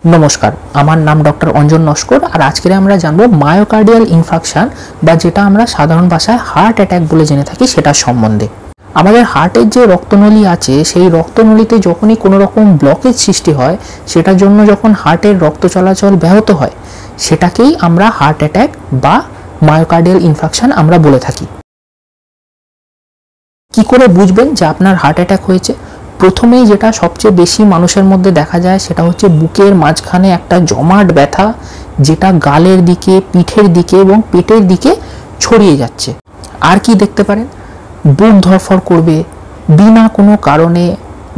नमस्कार, आमार नाम डॉक्टर अंजन नस्कर और आज के आमरा जानबो मायोकार्डियल इनफाक्शन बा जेटा आमरा साधारण भाषाय हार्ट अटैक बोले जेने थाकि सेटार सम्बन्धे। आमादेर हार्टेर जे रक्तनली आछे सेई रक्तनलीते जखोनी कोनो रकम ब्लकेज सृष्टि हय सेटार जोन्नो जखन हार्टेर रक्त चलाचल ब्याहत हय सेटाकेई आमरा हार्ट अटैक बा मायोकार्डियल इनफाक्शन आमरा बोले थाकि। कि करे बुझबेन जे आपनार हार्ट अटैक हयेछे? प्रथमेई जेटा सबचेये बेशी मानुषेर मध्य देखा जाय सेटा हच्छे बुकेर माझखाने एकटा जमाट व्यथा जेटा गालेर दिके पीठेर दिके एबं पेटेर दिके छड़िये जाच्छे। आर कि देखते पारेन? बुक धरफर करबे, बिना कोनो कारणे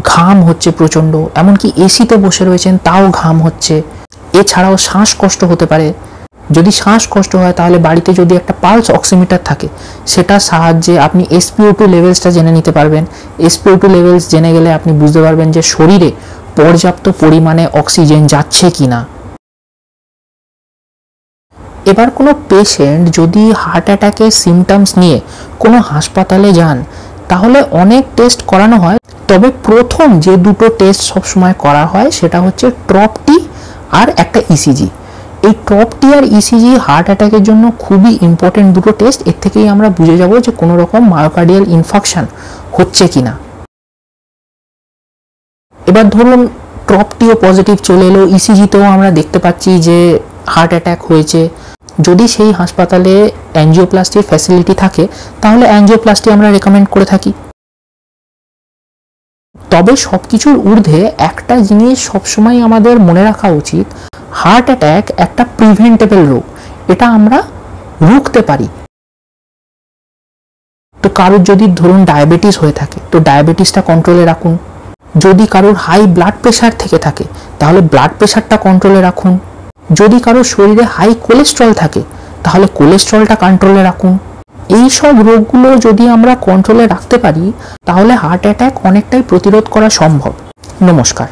घाम हच्छे प्रचंड, एमनकि एसिते बसे रयेछेन ताओ घाम हच्छे। एछाड़ाओ श्वाসকষ্ট होते पारे। যদি শ্বাসকষ্ট হয় তাহলে বাড়িতে যদি একটা পালস অক্সিমিটার থাকে সেটার সাহায্যে আপনি SpO2 লেভেলসটা জেনে নিতে পারবেন। SpO2 লেভেলস জেনে গেলে আপনি বুঝতে পারবেন যে শরীরে পর্যাপ্ত পরিমাণে অক্সিজেন যাচ্ছে কিনা। এবার কোনো পেশেন্ট যদি হার্ট অ্যাটাকের সিমটমস নিয়ে কোনো হাসপাতালে যান তাহলে অনেক টেস্ট করানো হয়, তবে প্রথম যে দুটো টেস্ট সবসময় করা হয় সেটা হচ্ছে ট্রপটি আর একটা ইসিজি। এই ট্রপটি আর ইসিজি হার্ট অ্যাটাকের জন্য খুবই ইম্পর্টেন্ট দুটো টেস্ট। এর থেকেই আমরা বুঝে যাব যে কোনো রকম মায়োকার্ডিয়াল ইনফাকশন হচ্ছে কিনা। এবার ধরুন ট্রপটিও পজিটিভ চলে এলো, ইসিজিতেও আমরা দেখতে পাচ্ছি যে হার্ট অ্যাটাক হয়েছে। যদি সেই হাসপাতালে অ্যাঞ্জিওপ্লাস্টির ফ্যাসিলিটি থাকে তাহলে অ্যাঞ্জিওপ্লাস্টি আমরা রেকমেন্ড করে থাকি। তবে সবকিছুর ঊর্ধ্বে একটা জিনিস সবসময় আমাদের মনে রাখা উচিত, হার্ট অ্যাটাক একটা প্রিভেন্টেবল রোগ, এটা আমরা রুখতে পারি। তো কারোর যদি ধরুন ডায়াবেটিস হয়ে থাকে তো ডায়াবেটিসটা কন্ট্রোলে রাখুন। যদি কারোর হাই ব্লাড প্রেশার থেকে থাকে তাহলে ব্লাড প্রেশারটা কন্ট্রোলে রাখুন। যদি কারোর শরীরে হাই কোলেস্টেরল থাকে তাহলে কোলেস্টেরলটা কন্ট্রোলে রাখুন। এই সব রোগগুলো যদি আমরা কন্ট্রোলে রাখতে পারি তাহলে হার্ট অ্যাটাক অনেকটাই প্রতিরোধ করা সম্ভব। নমস্কার।